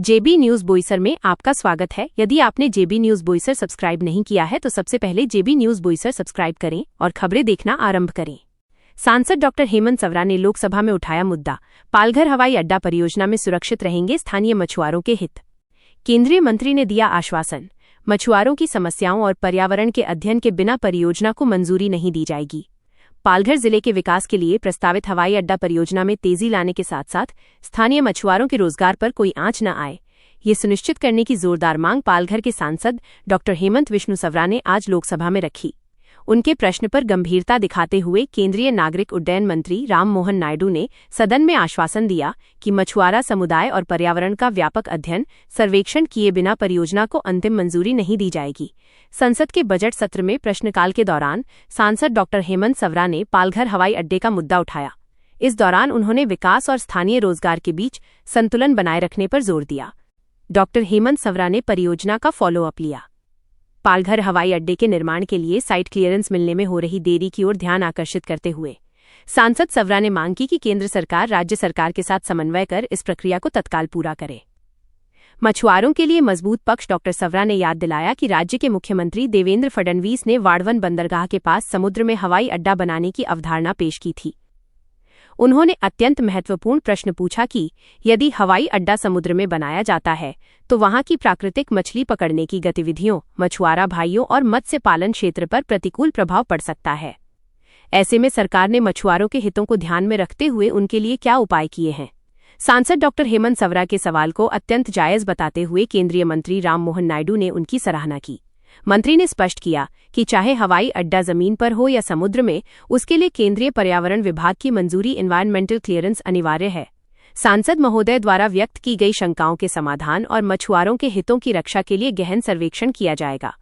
जेबी news Boisar में आपका स्वागत है। यदि आपने जेबी न्यूज बोईसर सब्सक्राइब नहीं किया है तो सबसे पहले जेबी न्यूज बोईसर सब्सक्राइब करें और खबरें देखना आरंभ करें। सांसद डॉक्टर हेमंत सवरा ने लोकसभा में उठाया मुद्दा, पालघर हवाई अड्डा परियोजना में सुरक्षित रहेंगे स्थानीय मछुआरों के हित। केंद्रीय मंत्री ने दिया आश्वासन, मछुआरों की समस्याओं और पर्यावरण के अध्ययन के बिना परियोजना को मंजूरी नहीं दी जाएगी। पालघर जिले के विकास के लिए प्रस्तावित हवाई अड्डा परियोजना में तेजी लाने के साथ साथ स्थानीय मछुआरों के रोजगार पर कोई आंच न आए, ये सुनिश्चित करने की जोरदार मांग पालघर के सांसद डॉक्टर हेमंत विष्णु सवरा ने आज लोकसभा में रखी। उनके प्रश्न पर गंभीरता दिखाते हुए केंद्रीय नागरिक उड्डयन मंत्री राम मोहन नायडू ने सदन में आश्वासन दिया कि मछुआरा समुदाय और पर्यावरण का व्यापक अध्ययन सर्वेक्षण किए बिना परियोजना को अंतिम मंजूरी नहीं दी जाएगी। संसद के बजट सत्र में प्रश्नकाल के दौरान सांसद डॉक्टर हेमंत सवरा ने पालघर हवाई अड्डे का मुद्दा उठाया। इस दौरान उन्होंने विकास और स्थानीय रोजगार के बीच संतुलन बनाए रखने पर जोर दिया। डॉक्टर हेमंत सवरा ने परियोजना का फॉलोअप लिया। पालघर हवाई अड्डे के निर्माण के लिए साइट क्लियरेंस मिलने में हो रही देरी की ओर ध्यान आकर्षित करते हुए सांसद सवरा ने मांग की कि केंद्र सरकार राज्य सरकार के साथ समन्वय कर इस प्रक्रिया को तत्काल पूरा करे। मछुआरों के लिए मजबूत पक्ष डॉक्टर सवरा ने याद दिलाया कि राज्य के मुख्यमंत्री देवेंद्र फडणवीस ने वाड़वन बंदरगाह के पास समुद्र में हवाई अड्डा बनाने की अवधारणा पेश की थी। उन्होंने अत्यंत महत्वपूर्ण प्रश्न पूछा कि यदि हवाई अड्डा समुद्र में बनाया जाता है तो वहां की प्राकृतिक मछली पकड़ने की गतिविधियों, मछुआरा भाइयों और मत्स्य पालन क्षेत्र पर प्रतिकूल प्रभाव पड़ सकता है। ऐसे में सरकार ने मछुआरों के हितों को ध्यान में रखते हुए उनके लिए क्या उपाय किए हैं। सांसद डॉक्टर हेमंत सवरा के सवाल को अत्यंत जायज बताते हुए केंद्रीय मंत्री राम मोहन नायडू ने उनकी सराहना की। मंत्री ने स्पष्ट किया कि चाहे हवाई अड्डा जमीन पर हो या समुद्र में, उसके लिए केंद्रीय पर्यावरण विभाग की मंजूरी एनवायरमेंटल क्लियरेंस अनिवार्य है। सांसद महोदय द्वारा व्यक्त की गई शंकाओं के समाधान और मछुआरों के हितों की रक्षा के लिए गहन सर्वेक्षण किया जाएगा।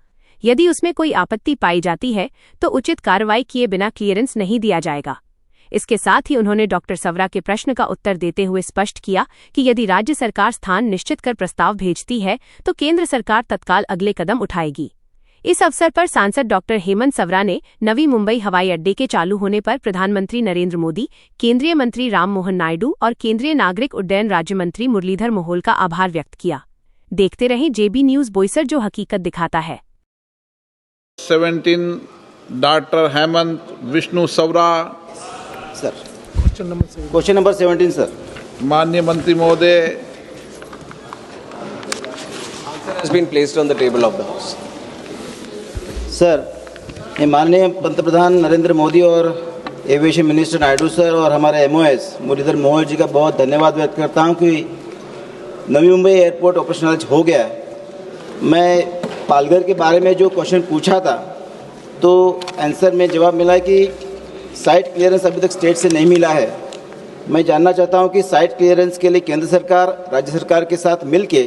यदि उसमें कोई आपत्ति पाई जाती है तो उचित कार्रवाई किए बिना क्लियरेंस नहीं दिया जाएगा। इसके साथ ही उन्होंने डॉक्टर सवरा के प्रश्न का उत्तर देते हुए स्पष्ट किया कि यदि राज्य सरकार स्थान निश्चित कर प्रस्ताव भेजती है तो केंद्र सरकार तत्काल अगले कदम उठाएगी। इस अवसर पर सांसद डॉक्टर हेमंत सवरा ने नवी मुंबई हवाई अड्डे के चालू होने पर प्रधानमंत्री नरेंद्र मोदी, केंद्रीय मंत्री राम मोहन नायडू और केंद्रीय नागरिक उड्डयन राज्य मंत्री मुरलीधर मोहोल का आभार व्यक्त किया। देखते रहें जेबी न्यूज बोईसर, जो हकीकत दिखाता है। 17 doctor Hemant Vishnu Savara sir, question number 17 sir. माननीय मंत्री महोदय, answer has been placed on the table of the house. Sir, ये माननीय पंतप्रधान नरेंद्र मोदी और एविएशन मिनिस्टर नायडू सर और हमारे MOS मुरलीधर मोहोल जी का बहुत धन्यवाद व्यक्त करता हूँ कि नवी मुंबई एयरपोर्ट ऑपरेशनल हो गया है। मैं पालघर के बारे में जो क्वेश्चन पूछा था तो आंसर में जवाब मिला है कि साइट क्लियरेंस अभी तक स्टेट से नहीं मिला है। मैं जानना चाहता हूँ कि साइट क्लियरेंस के लिए केंद्र सरकार राज्य सरकार के साथ मिलके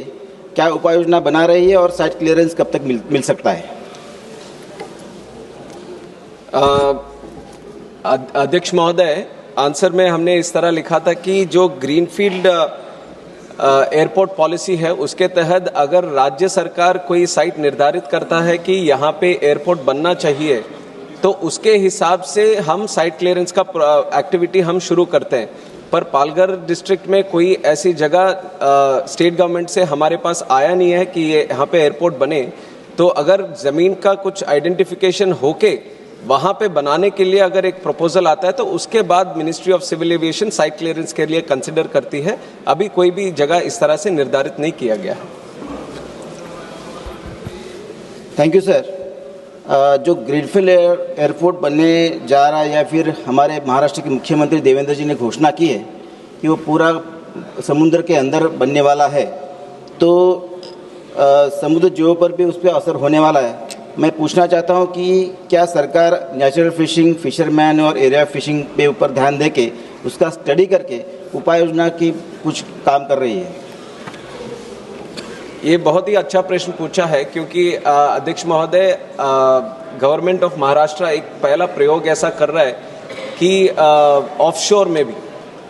क्या उपाय योजना बना रही है और साइट क्लियरेंस कब तक मिल सकता है। अध्यक्ष महोदय, आंसर में हमने इस तरह लिखा था कि जो ग्रीनफील्ड एयरपोर्ट पॉलिसी है उसके तहत अगर राज्य सरकार कोई साइट निर्धारित करता है कि यहाँ पे एयरपोर्ट बनना चाहिए तो उसके हिसाब से हम साइट क्लियरेंस का एक्टिविटी हम शुरू करते हैं। पर पालघर डिस्ट्रिक्ट में कोई ऐसी जगह स्टेट गवर्नमेंट से हमारे पास आया नहीं है कि ये यहाँ पे एयरपोर्ट बने। तो अगर ज़मीन का कुछ आइडेंटिफिकेशन होके वहाँ पे बनाने के लिए अगर एक प्रपोजल आता है तो उसके बाद ministry of civil aviation site clearance के लिए कंसिडर करती है। अभी कोई भी जगह इस तरह से निर्धारित नहीं किया गया है। Thank you sir. जो ग्रीनफील्ड एयरपोर्ट बनने जा रहा है या फिर हमारे महाराष्ट्र के मुख्यमंत्री देवेंद्र जी ने घोषणा की है कि वो पूरा समुद्र के अंदर बनने वाला है, तो समुद्र जीवों पर भी उस पर असर होने वाला है। मैं पूछना चाहता हूं कि क्या सरकार नेचुरल फिशिंग, फिशरमैन और एरिया फिशिंग पे ऊपर ध्यान दे के उसका स्टडी करके उपाय योजना की कुछ काम कर रही है। ये बहुत ही अच्छा प्रश्न पूछा है क्योंकि अध्यक्ष महोदय, गवर्नमेंट ऑफ महाराष्ट्र एक पहला प्रयोग ऐसा कर रहा है कि ऑफशोर में भी,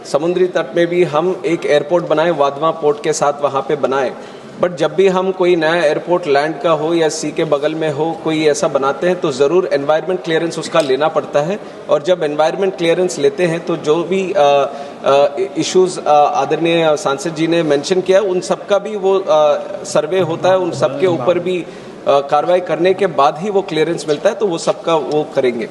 समुद्री तट में भी हम एक एयरपोर्ट बनाए, वाधवा पोर्ट के साथ वहाँ पे बनाए। बट जब भी हम कोई नया एयरपोर्ट लैंड का हो या सी के बगल में हो कोई ऐसा बनाते हैं तो ज़रूर एनवायरनमेंट क्लियरेंस उसका लेना पड़ता है। और जब एनवायरनमेंट क्लियरेंस लेते हैं तो जो भी इश्यूज आदरणीय सांसद जी ने मेंशन किया उन सब का भी वो सर्वे होता है, उन सब के ऊपर भी कार्रवाई करने के बाद ही वो क्लियरेंस मिलता है, तो वो सबका वो करेंगे।